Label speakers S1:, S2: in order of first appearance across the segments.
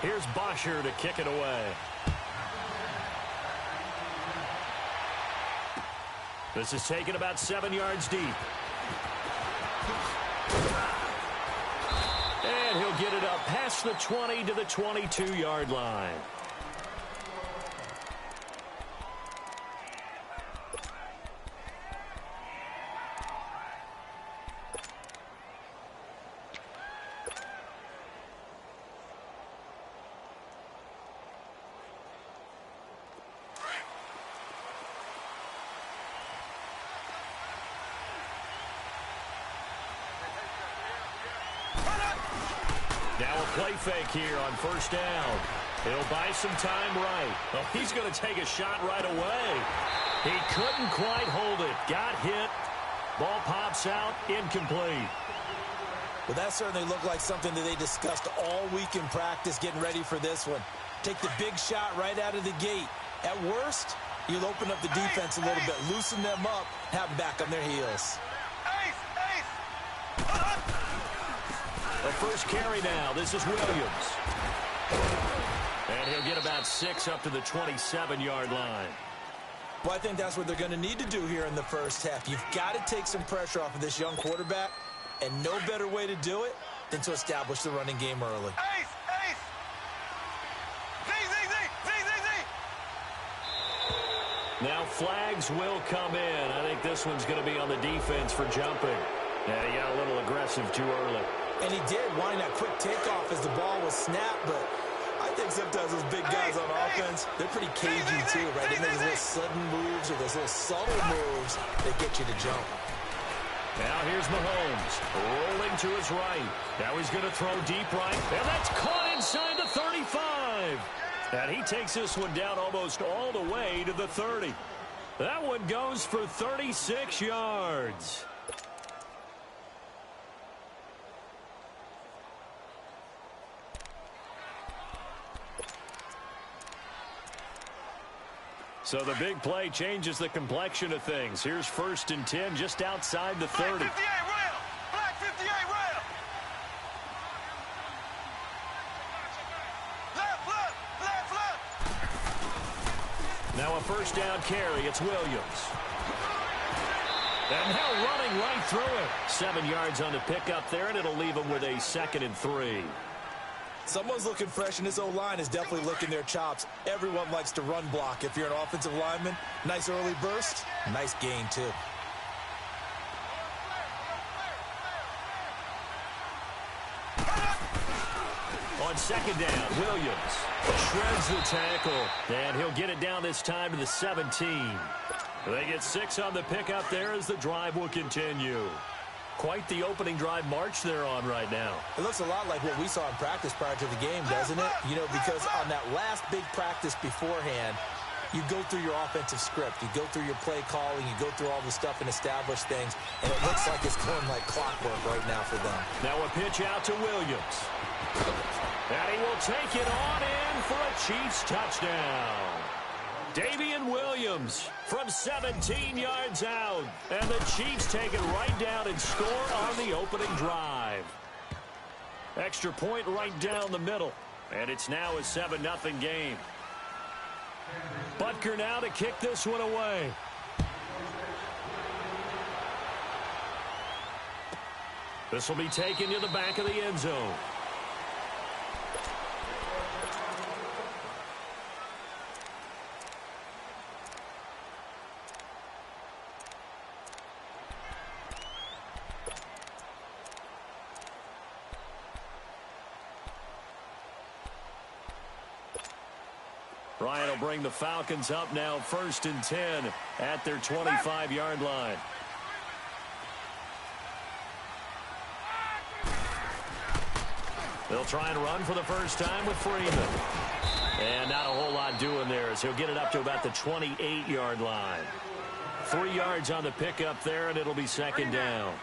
S1: Here's Bosher to kick it away. This is taken about 7 yards deep. And he'll get it up past the 20 to the 22-yard line. Now a play fake here on first down. He'll buy some time right. Oh, he's going to take a shot right away. He couldn't quite hold it. Got hit. Ball pops out. Incomplete.
S2: Well, that certainly looked like something that they discussed all week in practice getting ready for this one. Take the big shot right out of the gate. At worst, you'll open up the defense a little bit, loosen them up, have them back on their heels.
S1: The first carry now. This is Williams. And he'll get about 6 up to the 27-yard line.
S2: Well, I think that's what they're going to need to do here in the first half. You've got to take some pressure off of this young quarterback, and no better way to do it than to establish the running game early.
S1: Now flags will come in. I think this one's going to be on the defense for jumping. Yeah, he got a little aggressive too early.
S2: And he did, wanting that quick takeoff as the ball was snapped, but I think sometimes those big guys on offense, they're pretty cagey too, right? They make those little sudden moves or those little subtle moves that get you to jump.
S1: Now here's Mahomes, rolling to his right. Now he's going to throw deep right, and that's caught inside the 35. And he takes this one down almost all the way to the 30. That one goes for 36 yards. So the big play changes the complexion of things. Here's 1st and 10 just outside the 30.
S3: Black 58 rail! Black 58 rail! Left!
S1: Now a first down carry. It's Williams. And now running right through it. 7 yards on the pickup there, and it'll leave him with a 2nd and 3.
S2: Someone's looking fresh, and this O-line is definitely licking their chops. Everyone likes to run block. If you're an offensive lineman, nice early burst, nice gain, too.
S1: On 2nd down, Williams shreds the tackle, and he'll get it down this time to the 17. They get 6 on the pickup there as the drive will continue. Quite the opening drive march they're on right now.
S2: It looks a lot like what we saw in practice prior to the game, doesn't it? You know, because on that last big practice beforehand, you go through your offensive script. You go through your play calling. You go through all the stuff and establish things. And it looks like it's going like clockwork right now for them.
S1: Now a pitch out to Williams. And he will take it on in for a Chiefs touchdown. Davian Williams from 17 yards out. And the Chiefs take it right down and score on the opening drive. Extra point right down the middle. And it's now a 7-0 game. Butker now to kick this one away. This will be taken to the back of the end zone. Ryan will bring the Falcons up now 1st and 10 at their 25-yard line. They'll try and run for the first time with Freeman. And not a whole lot doing there as he'll get it up to about the 28-yard line. 3 yards on the pickup there, and it'll be 2nd down.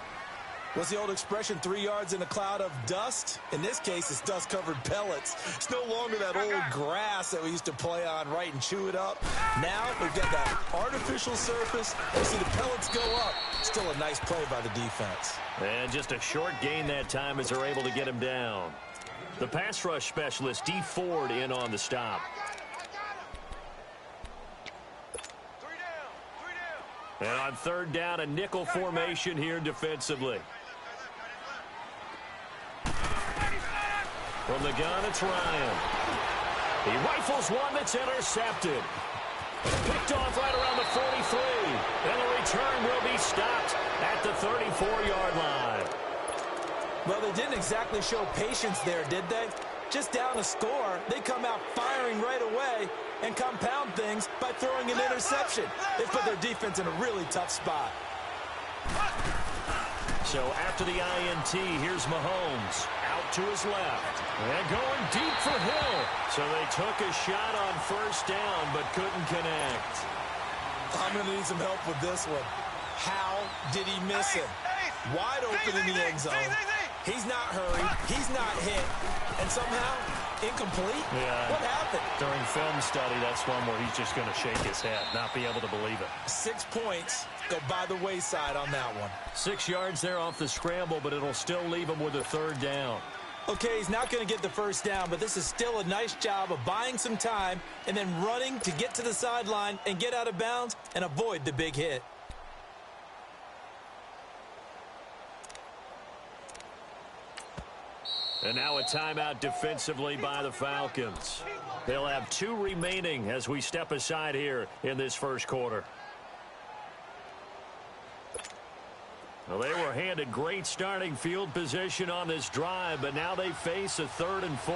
S2: What's the old expression, 3 yards in a cloud of dust? In this case, it's dust-covered pellets. It's no longer that old grass that we used to play on, right, and chew it up. Now we've got that artificial surface. You see the pellets go up. Still a nice play by the defense.
S1: And just a short gain that time as they're able to get him down. The pass rush specialist, D. Ford, in on the stop. And on third down, a nickel formation here defensively. From the gun, it's Ryan. He rifles one that's intercepted. Picked off right around the 43. And the return will be stopped at the 34-yard line.
S2: Well, they didn't exactly show patience there, did they? Just down a score, they come out firing right away and compound things by throwing an interception. They put their defense in a really tough spot.
S1: So after the INT, here's Mahomes out to his left. And going deep for Hill. So they took a shot on first down but couldn't connect.
S2: I'm going to need some help with this one. How did he miss him? Wide open in the end zone. He's not hurried. He's not hit. And somehow, incomplete?
S1: Yeah.
S2: What happened?
S1: During film study, that's one where he's just going to shake his head, not be able to believe it.
S2: 6 points go by the wayside on that one.
S1: 6 yards there off the scramble, but it'll still leave him with a third down.
S2: Okay, he's not going to get the first down, but this is still a nice job of buying some time and then running to get to the sideline and get out of bounds and avoid the big hit.
S1: And now a timeout defensively by the Falcons. They'll have 2 remaining as we step aside here in this first quarter. Well, they were handed great starting field position on this drive, but now they face a 3rd and 4.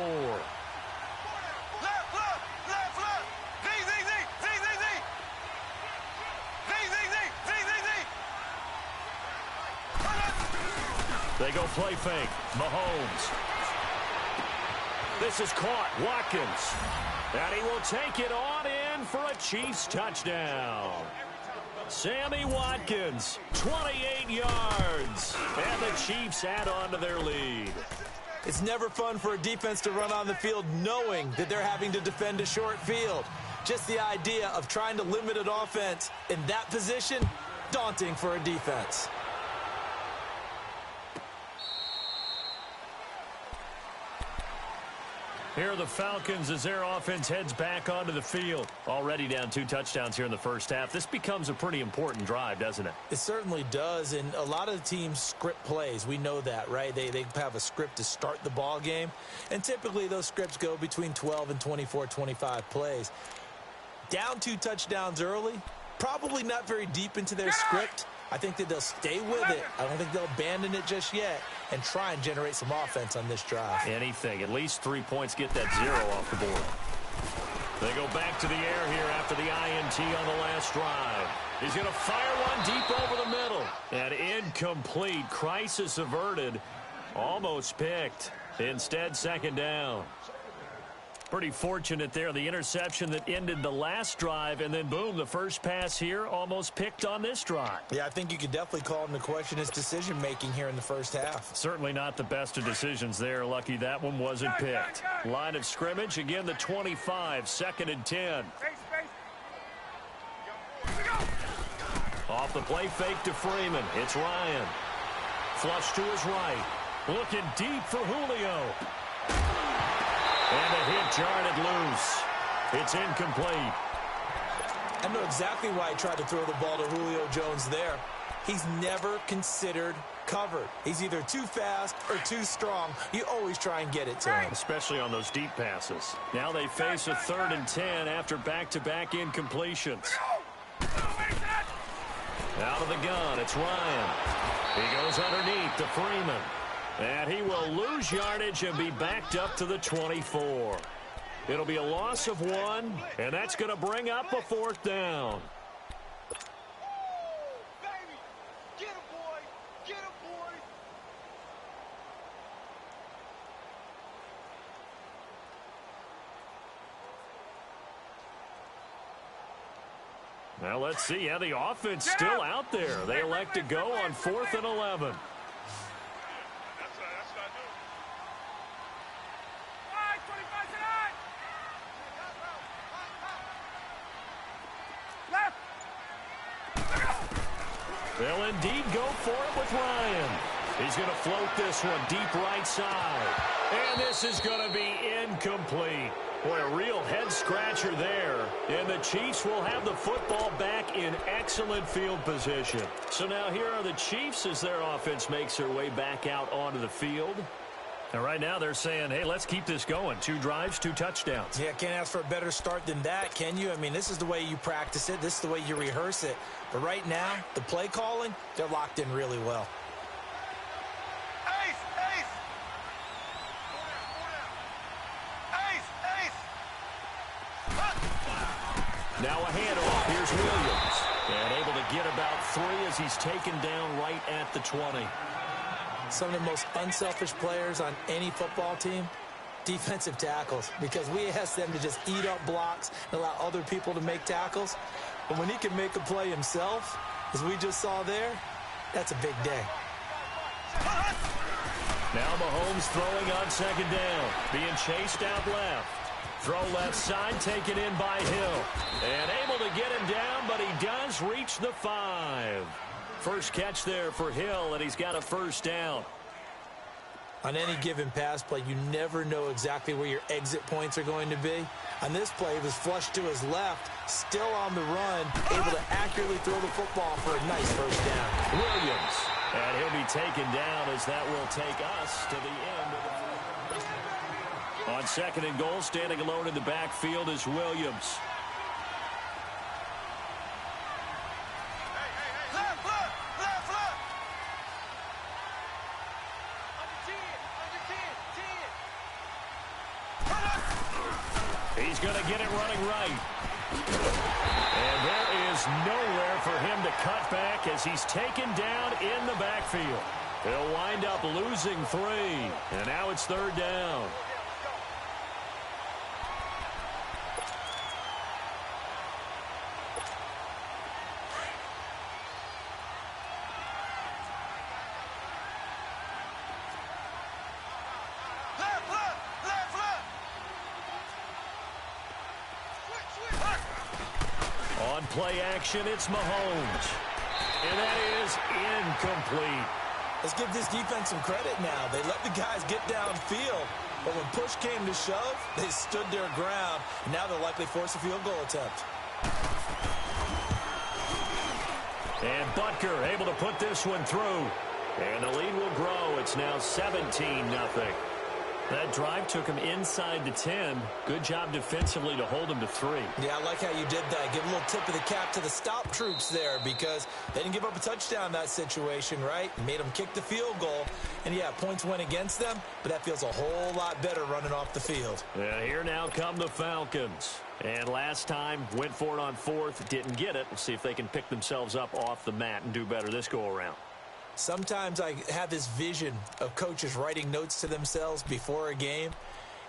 S1: They go play fake. Mahomes. This is caught. Watkins. And he will take it on in for a Chiefs touchdown. Sammy Watkins, 28 yards. And the Chiefs add on to their lead.
S2: It's never fun for a defense to run on the field knowing that they're having to defend a short field. Just the idea of trying to limit an offense in that position, daunting for a defense.
S1: Here are the Falcons as their offense heads back onto the field. Already down 2 touchdowns here in the first half. This becomes a pretty important drive, doesn't it?
S2: It certainly does, and a lot of the teams script plays. We know that, right? They have a script to start the ball game, and typically those scripts go between 12 and 24, 25 plays. Down 2 touchdowns early, probably not very deep into their script. I think that they'll stay with it. I don't think they'll abandon it just yet and try and generate some offense on this drive.
S1: Anything. At least 3 points, get that 0 off the board. They go back to the air here after the INT on the last drive. He's going to fire one deep over the middle. And incomplete. Crisis averted. Almost picked. Instead, 2nd down. Pretty fortunate there. The interception that ended the last drive, and then boom, the first pass here almost picked on this drive.
S2: Yeah, I think you could definitely call into question his decision-making here in the first half.
S1: Certainly not the best of decisions there. Lucky that one wasn't picked. Line of scrimmage, again the 25, 2nd and 10. Off the play fake to Freeman. It's Ryan. Flush to his right. Looking deep for Julio. And a hit jarred loose. It's incomplete.
S2: I know exactly why he tried to throw the ball to Julio Jones there. He's never considered covered. He's either too fast or too strong. You always try and get it to him.
S1: Especially on those deep passes. Now they face a 3rd and 10 after back-to-back incompletions. Out of the gun, it's Ryan. He goes underneath to Freeman. And he will lose yardage and be backed up to the 24. It'll be a loss of 1, and that's going to bring up a 4th down. Now let's see. Yeah, the offense still out there. They elect to go on 4th and 11. They'll indeed go for it with Ryan. He's going to float this one deep right side. And this is going to be incomplete. Boy, a real head-scratcher there. And the Chiefs will have the football back in excellent field position. So now here are the Chiefs as their offense makes their way back out onto the field. And right now they're saying, hey, let's keep this going. 2 drives, 2 touchdowns.
S2: Yeah, can't ask for a better start than that, can you? I mean, this is the way you practice it. This is the way you rehearse it. But right now, the play calling, they're locked in really well.
S3: Ace! Ace! Ace! Ace!
S1: Now a handoff. Here's Williams. And able to get about 3 as he's taken down right at the 20.
S2: Some of the most unselfish players on any football team, defensive tackles, because we ask them to just eat up blocks and allow other people to make tackles. But when he can make a play himself, as we just saw there, that's a big day.
S1: Now Mahomes throwing on 2nd down, being chased out left. Throw left side, taken in by Hill. And able to get him down, but he does reach the 5. First catch there for Hill, and he's got a 1st down.
S2: On any given pass play, you never know exactly where your exit points are going to be. On this play, he was flushed to his left, still on the run, able to accurately throw the football for a nice 1st down.
S1: Williams, and he'll be taken down as that will take us to the end of the field. On 2nd and goal, standing alone in the backfield is Williams. He's going to get it running right. And there is nowhere for him to cut back as he's taken down in the backfield. He'll wind up losing 3. And now it's 3rd down. On play action, it's Mahomes. And that is incomplete.
S2: Let's give this defense some credit now. They let the guys get downfield, but when push came to shove, they stood their ground. Now they'll likely force a field goal attempt.
S1: And Butker able to put this one through. And the lead will grow. It's now 17-0. That drive took him inside the 10. Good job defensively to hold him to 3.
S2: Yeah, I like how you did that. Give a little tip of the cap to the stop troops there because they didn't give up a touchdown in that situation, right? Made them kick the field goal. And, yeah, points went against them, but that feels a whole lot better running off the field.
S1: And here now come the Falcons. And last time, went for it on 4th, didn't get it. We'll see if they can pick themselves up off the mat and do better this go-around.
S2: Sometimes I have this vision of coaches writing notes to themselves before a game,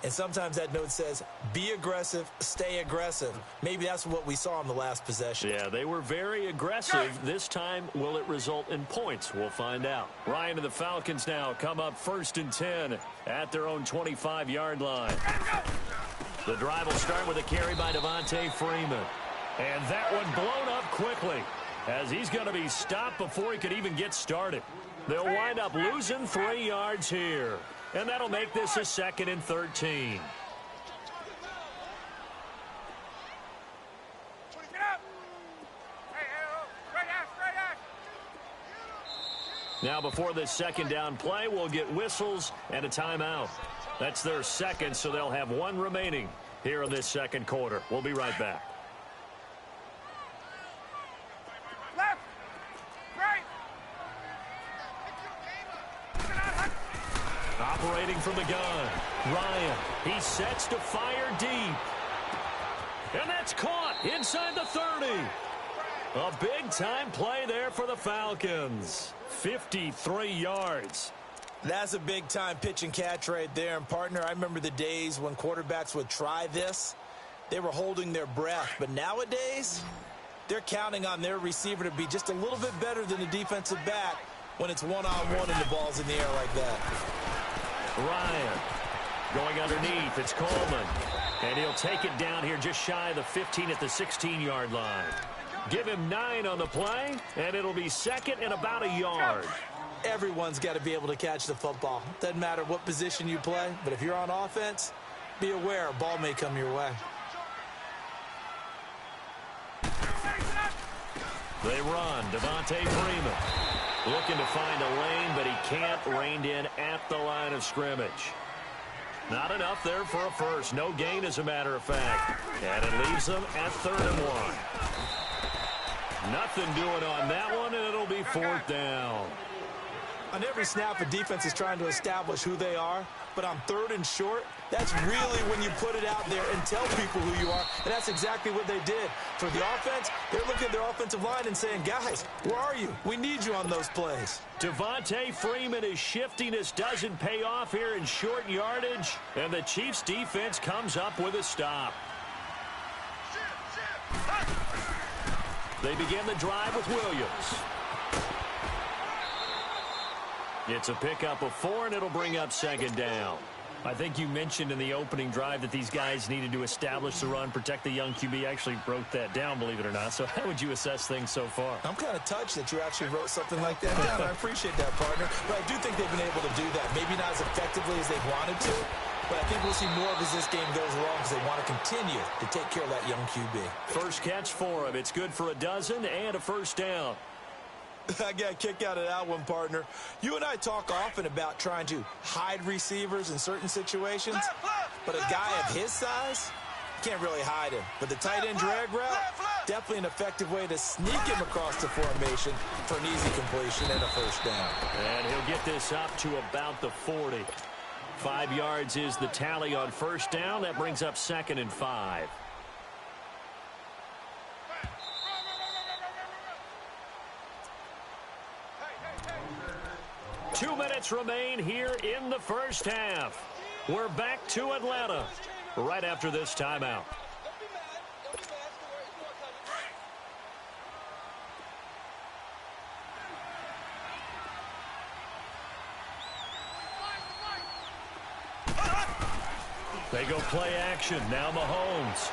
S2: and sometimes that note says, be aggressive, stay aggressive. Maybe that's what we saw in the last possession.
S1: Yeah, they were very aggressive. This time, will it result in points? We'll find out. Ryan and the Falcons now come up 1st and 10 at their own 25-yard line. The drive will start with a carry by Devontae Freeman. And that one blown up quickly, as he's going to be stopped before he could even get started. They'll wind up losing 3 yards here. And that'll make this a 2nd and 13. Now before this 2nd down play, we'll get whistles and a timeout. That's their 2nd, so they'll have 1 remaining here in this 2nd quarter. We'll be right back. Operating from the gun, Ryan. He sets to fire deep. And that's caught inside the 30. A big-time play there for the Falcons. 53 yards.
S2: That's a big-time pitch and catch right there. And, partner, I remember the days when quarterbacks would try this. They were holding their breath. But nowadays, they're counting on their receiver to be just a little bit better than the defensive back when it's one-on-one and the ball's in the air like that.
S1: Ryan going underneath. It's Coleman. And he'll take it down here just shy of the 15 at the 16-yard line. Give him 9 on the play, and it'll be 2nd and about a yard.
S2: Everyone's got to be able to catch the football. Doesn't matter what position you play, but if you're on offense, be aware a ball may come your way.
S1: They run. Devontae Freeman looking to find a lane, but he can't. Reined in at the line of scrimmage. Not enough there for a first. No gain, as a matter of fact. And it leaves them at 3rd and 1. Nothing doing on that one, and it'll be 4th down.
S2: On every snap, a defense is trying to establish who they are, but on 3rd and short, that's really when you put it out there and tell people who you are, and that's exactly what they did. For the offense, they're looking at their offensive line and saying, guys, where are you? We need you on those plays.
S1: Devontae Freeman, his shiftiness doesn't pay off here in short yardage, and the Chiefs' defense comes up with a stop. They begin the drive with Williams. It's a pickup of 4, and it'll bring up 2nd down.
S4: I think you mentioned in the opening drive that these guys needed to establish the run, protect the young QB. I actually wrote that down, believe it or not. So how would you assess things so far?
S2: I'm kind of touched that you actually wrote something like that down. I appreciate that, partner. But I do think they've been able to do that. Maybe not as effectively as they wanted to, but I think we'll see more of as this game goes along because they want to continue to take care of that young QB.
S1: First catch for him. It's good for a dozen and a 1st down.
S2: I got a kick out of that one, partner. You and I talk often about trying to hide receivers in certain situations, but a guy of his size can't really hide him. But the tight end drag route, definitely an effective way to sneak him across the formation for an easy completion and a 1st down.
S1: And he'll get this up to about the 40. 5 yards is the tally on 1st down. That brings up 2nd and 5. 2 minutes remain here in the 1st half. We're back to Atlanta right after this timeout. They go play action. Now Mahomes.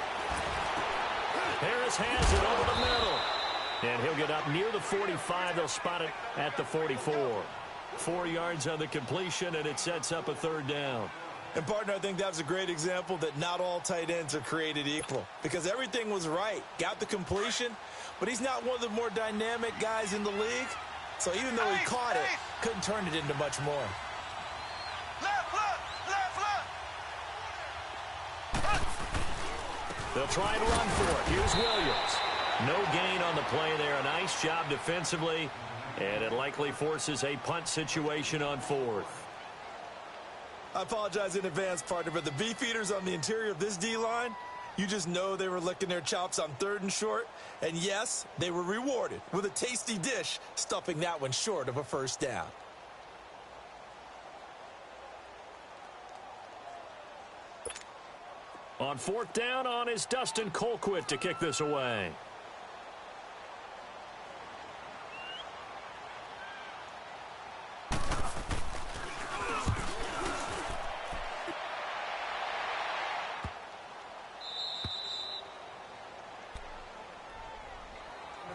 S1: Harris has it over the middle. And he'll get up near the 45. They'll spot it at the 44. 4 yards on the completion, and it sets up a 3rd down.
S2: And, partner, I think that was a great example that not all tight ends are created equal because everything was right. Got the completion, but he's not one of the more dynamic guys in the league. So even though he caught it, couldn't turn it into much more.
S1: They'll try and run for it. Here's Williams. No gain on the play there. A nice job defensively. And it likely forces a punt situation on 4th.
S2: I apologize in advance, partner, but the beefeaters on the interior of this D-line, you just know they were licking their chops on 3rd and short. And, yes, they were rewarded with a tasty dish, stuffing that one short of a 1st down.
S1: On 4th down, on is Dustin Colquitt to kick this away.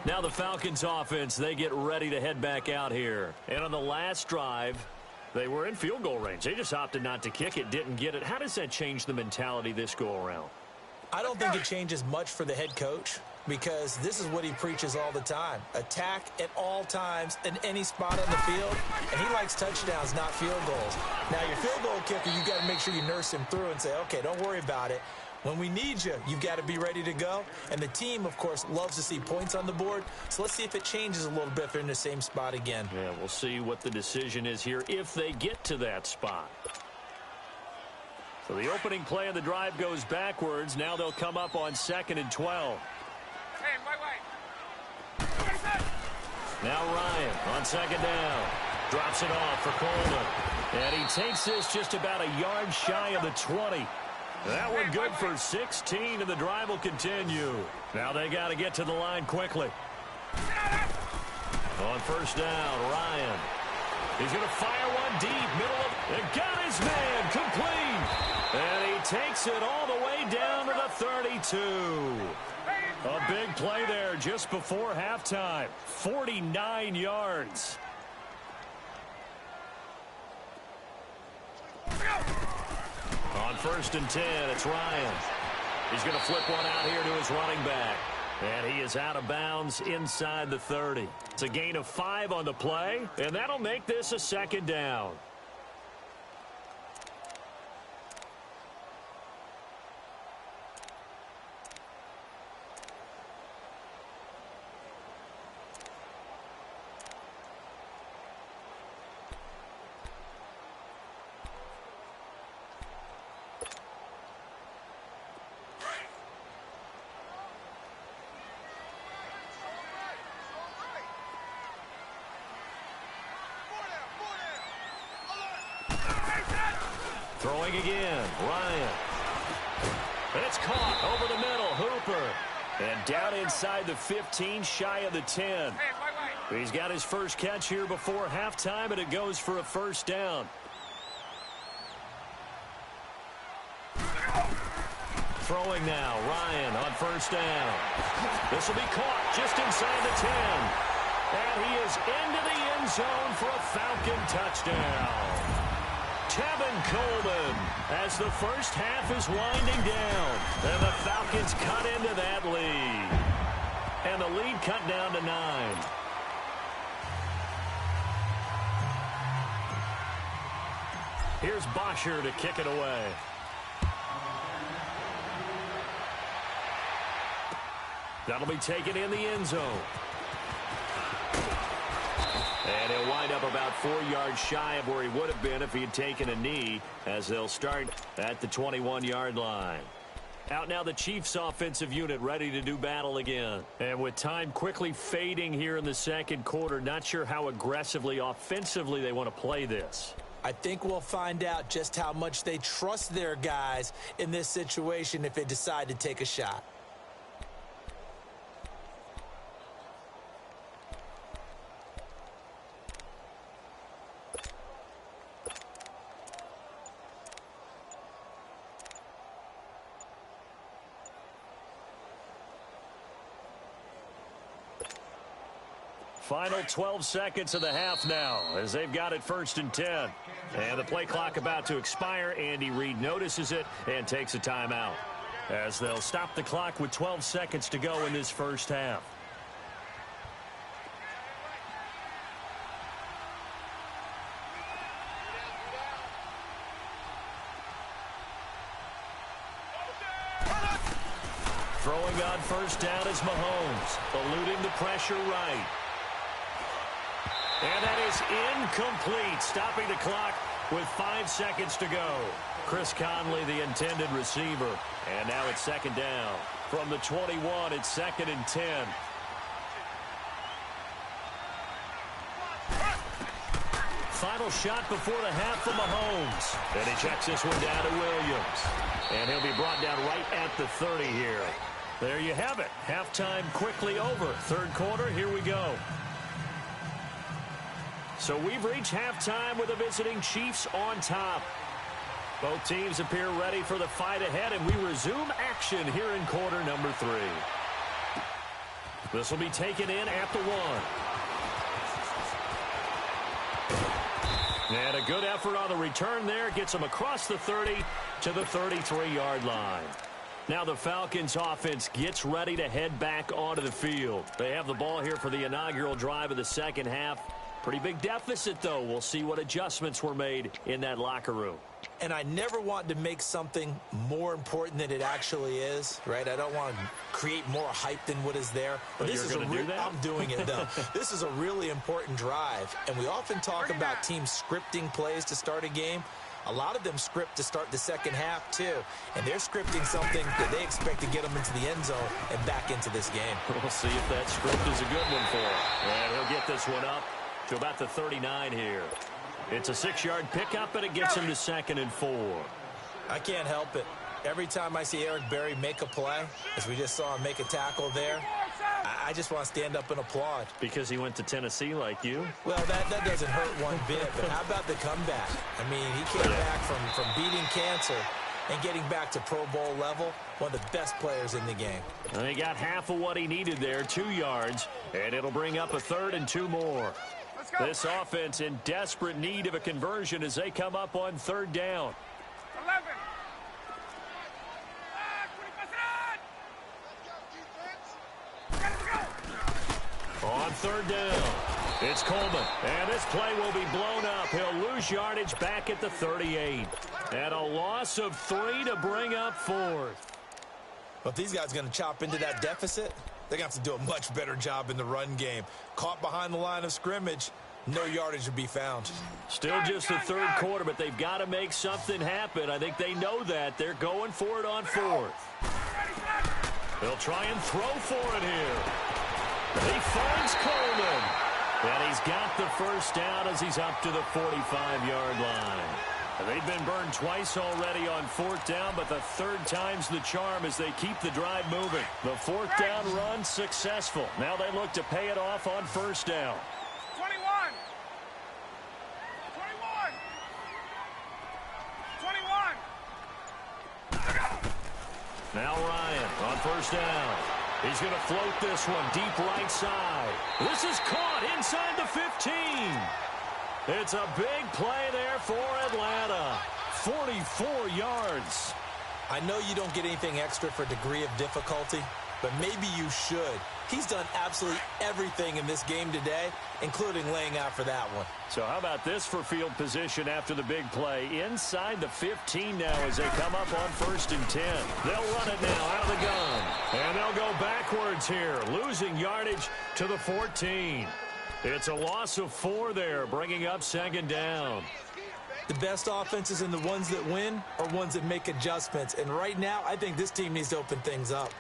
S1: Now the Falcons offense, they get ready to head back out here. And on the last drive, they were in field goal range. They just opted not to kick it, didn't get it. How does that change the mentality this go around?
S2: I don't think it changes much for the head coach because this is what he preaches all the time. Attack at all times in any spot on the field, and he likes touchdowns, not field goals. Now, your field goal kicker, you've got to make sure you nurse him through and say, okay, don't worry about it. When we need you, you've got to be ready to go. And the team, of course, loves to see points on the board. So let's see if it changes a little bit if they're in the same spot again.
S1: Yeah, we'll see what the decision is here if they get to that spot. So the opening play of the drive goes backwards. Now they'll come up on 2nd and 12.
S3: Hey, wait.
S1: Now Ryan on 2nd down. Drops it off for Coleman. And he takes this just about a yard shy of the 20. That one good for 16, and the drive will continue. Now they got to get to the line quickly. On 1st down, Ryan. He's going to fire one deep, middle of, and got his man complete. And he takes it all the way down to the 32. A big play there just before halftime. 49 yards. On 1st and 10, it's Ryan. He's going to flip one out here to his running back. And he is out of bounds inside the 30. It's a gain of 5 on the play, and that'll make this a 2nd down. Throwing again, Ryan. And it's caught over the middle, Hooper. And down inside the 15, shy of the 10. He's got his first catch here before halftime, and it goes for a 1st down. Throwing now, Ryan on 1st down. This will be caught just inside the 10. And he is into the end zone for a Falcon touchdown. Tevin Coleman, as the first half is winding down, and the Falcons cut into that lead. And the lead cut down to 9. Here's Bosher to kick it away. That'll be taken in the end zone. And he'll wind up about 4 yards shy of where he would have been if he had taken a knee, as they'll start at the 21-yard line. Out now the Chiefs offensive unit ready to do battle again. And with time quickly fading here in the 2nd quarter, not sure how aggressively offensively they want to play this.
S2: I think we'll find out just how much they trust their guys in this situation if they decide to take a shot.
S1: Final 12 seconds of the half now as they've got it 1st and 10. And the play clock about to expire. Andy Reid notices it and takes a timeout as they'll stop the clock with 12 seconds to go in this first half. Throwing on 1st down is Mahomes, eluding the pressure right. And that is incomplete, stopping the clock with 5 seconds to go. Chris Conley, the intended receiver. And now it's 2nd down. From the 21, it's 2nd and 10. Final shot before the half from Mahomes. And he checks this one down to Williams. And he'll be brought down right at the 30 here. There you have it. Halftime quickly over. 3rd quarter, here we go. So we've reached halftime with the visiting Chiefs on top. Both teams appear ready for the fight ahead, and we resume action here in quarter number 3. This will be taken in at the 1. And a good effort on the return there. Gets them across the 30 to the 33-yard line. Now the Falcons offense gets ready to head back onto the field. They have the ball here for the inaugural drive of the 2nd half. Pretty big deficit, though. We'll see what adjustments were made in that locker room.
S2: And I never want to make something more important than it actually is, right? I don't want to create more hype than what is there.
S1: But this is do that?
S2: I'm doing it, though. This is a really important drive. And we often talk about teams scripting plays to start a game. A lot of them script to start the 2nd half, too. And they're scripting something that they expect to get them into the end zone and back into this game.
S1: We'll see if that script is a good one for him. And he'll get this one up to about the 39 here. It's a 6-yard pickup, and it gets him to 2nd and 4.
S2: I can't help it. Every time I see Eric Berry make a play, as we just saw him make a tackle there, I just want to stand up and applaud.
S1: Because he went to Tennessee like you?
S2: Well, that doesn't hurt one bit, but how about the comeback? I mean, he came back from beating cancer and getting back to Pro Bowl level, one of the best players in the game.
S1: And he got half of what he needed there, 2 yards, and it'll bring up a 3rd and 2 more.
S3: Let's go.
S1: This offense in desperate need of a conversion as they come up on third down.
S3: 11.
S1: On third down, it's Coleman, and this play will be blown up. He'll lose yardage back at the 38. And a loss of 3 to bring up fourth.
S2: But if these guys are going to chop into that deficit, they're going to have to do a much better job in the run game. Caught behind the line of scrimmage, no yardage to be found.
S1: Still just the third quarter, but they've got to make something happen. I think they know that. They're going for it on fourth. They'll try and throw for it here. He finds Coleman. And he's got the first down as he's up to the 45-yard line. They've been burned twice already on fourth down, but the third time's the charm as they keep the drive moving. The fourth down run successful. Now they look to pay it off on first down.
S3: 21. 21.
S1: Now Ryan on first down. He's going to float this one deep right side. This is caught inside the 15. It's a big play there for Atlanta. 44 yards.
S2: I know you don't get anything extra for degree of difficulty, but maybe you should. He's done absolutely everything in this game today, including laying out for that one.
S1: So how about this for field position after the big play? Inside the 15 now as they come up on 1st and 10. They'll run it now out of the gun. And they'll go backwards here, losing yardage to the 14. It's a loss of 4 there, bringing up 2nd down.
S2: The best offenses and the ones that win are ones that make adjustments. And right now, I think this team needs to open things up.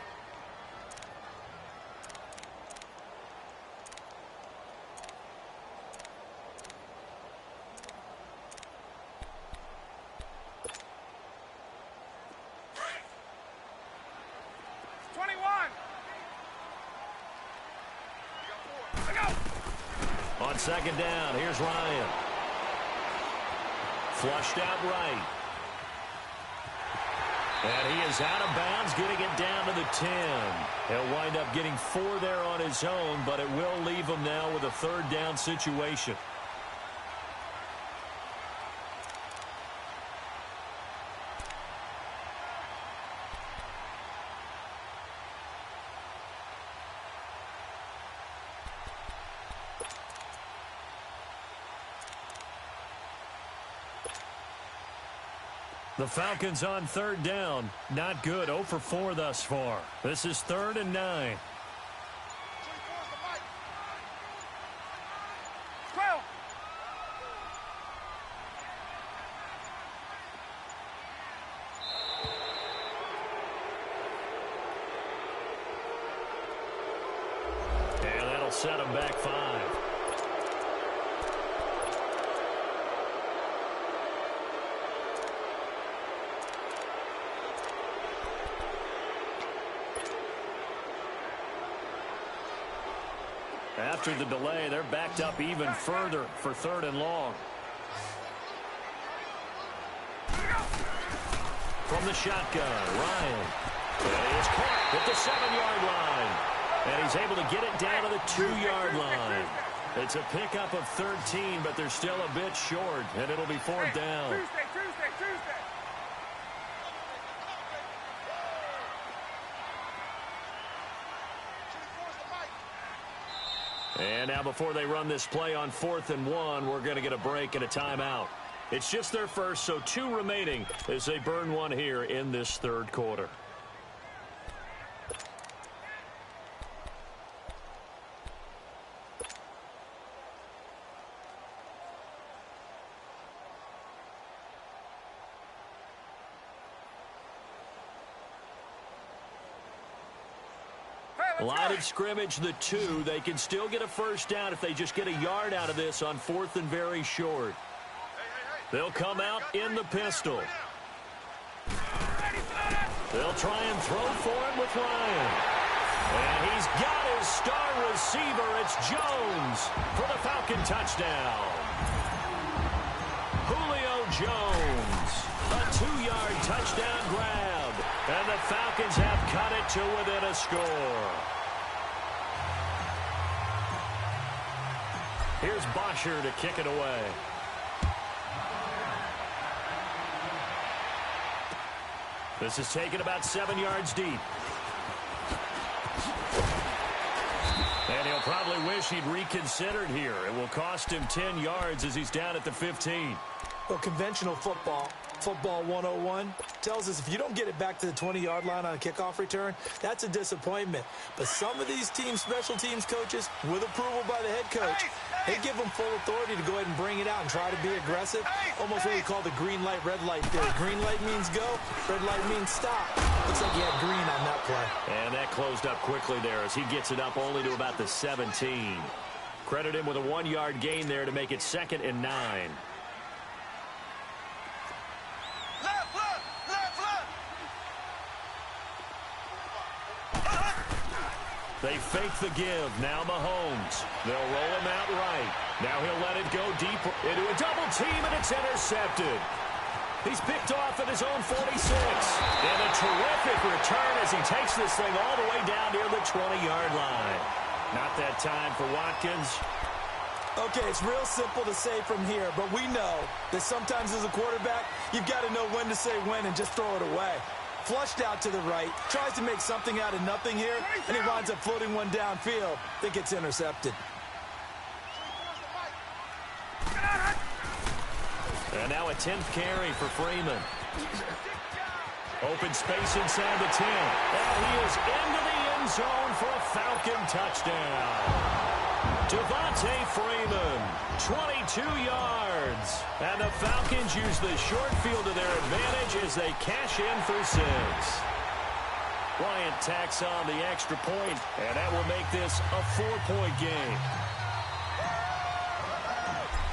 S1: On 2nd down, here's Ryan. Flushed out right. And he is out of bounds, getting it down to the 10. He'll wind up getting 4 there on his own, but it will leave him now with a 3rd down situation. The Falcons on 3rd down. Not good. 0 for 4 thus far. This is 3rd and 9.
S3: 12.
S1: And that'll set them back 5. After the delay, they're backed up even further for 3rd and long. From the shotgun, Ryan. And he is caught at the 7-yard line. And he's able to get it down to the 2-yard line. It's a pickup of 13, but they're still a bit short, and it'll be 4th down.
S3: Tuesday.
S1: And now before they run this play on 4th and 1, we're going to get a break and a timeout. It's just their first, so 2 remaining as they burn 1 here in this 3rd quarter. Line of scrimmage, the 2. They can still get a 1st down if they just get a yard out of this on 4th and very short. They'll come out in the pistol. They'll try and throw for it with Ryan. And he's got his star receiver. It's Jones for the Falcon touchdown. Julio Jones, a 2-yard touchdown grab. And the Falcons have cut it to within a score.
S4: Here's Bosher to kick it away. This is taken about 7 yards deep. And he'll probably wish he'd reconsidered here. It will cost him 10 yards as he's down at the 15.
S2: Well, conventional football 101, tells us if you don't get it back to the 20-yard line on a kickoff return, that's a disappointment. But some of these special teams coaches, with approval by the head coach, they give them full authority to go ahead and bring it out and try to be aggressive. Almost what we call the green light, red light theory. Green light means go, red light means stop. Looks like he had green on that play.
S4: And that closed up quickly there as he gets it up only to about the 17. Credit him with a 1-yard gain there to make it 2nd and 9. They fake the give. Now Mahomes. They'll roll him out right. Now he'll let it go deep into a double team, and it's intercepted. He's picked off at his own 46. And a terrific return as he takes this thing all the way down near the 20-yard line. Not that time for Watkins.
S2: Okay, it's real simple to say from here, but we know that sometimes as a quarterback, you've got to know when to say when and just throw it away. Flushed out to the right, tries to make something out of nothing here, and he winds up floating one downfield that gets intercepted.
S4: And now a 10th carry for Freeman. Open space inside the 10. And he is into the end zone for a Falcon touchdown. Devontae Freeman, 22 yards. And the Falcons use the short field to their advantage as they cash in for 6. Bryant tacks on the extra point, and that will make this a 4-point game.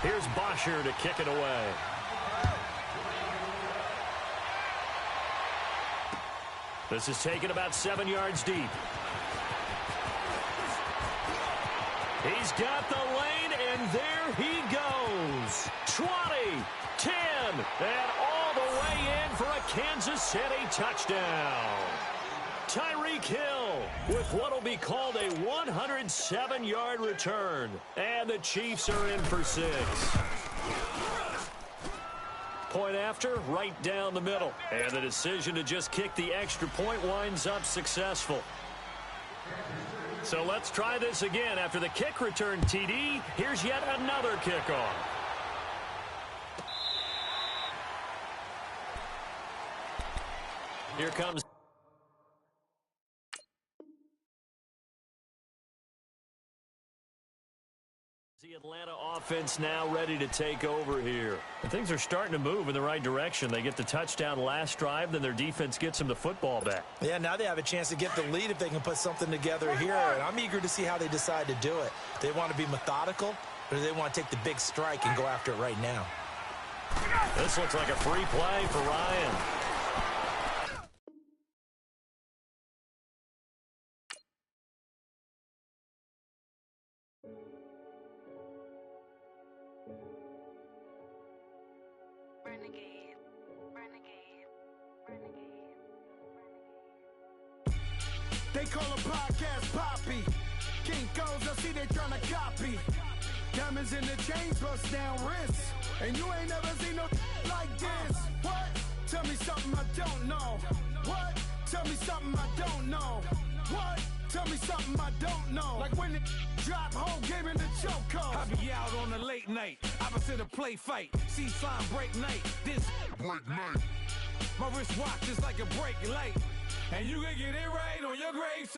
S4: Here's Bosher to kick it away. This is taken about 7 yards deep. He's got the lane, and there he goes. 20, 10, and all the way in for a Kansas City touchdown. Tyreek Hill with what will be called a 107-yard return. And the Chiefs are in for 6. Point after, right down the middle. And the decision to just kick the extra point winds up successful. So let's try this again. After the kick return TD, here's yet another kickoff. Here comes the Atlanta offense now ready to take over here. And things are starting to move in the right direction. They get the touchdown last drive, then their defense gets them the football back.
S2: Yeah, now they have a chance to get the lead if they can put something together here. And I'm eager to see how they decide to do it. Do they want to be methodical, or do they want to take the big strike and go after it right now?
S4: This looks like a free play for Ryan.
S5: They call a podcast Poppy. King goes, I see they tryna copy. Diamonds in the chains, bust down wrists. And you ain't never seen no like this. What? Tell me something I don't know. What? Tell me something I don't know. What? Tell me something I don't know. Like when the drop home, gave in the choke code. I be out on a late night, opposite a play fight. See sign break night, this break night. My wristwatch is like a break light. And you can get it right on your grave.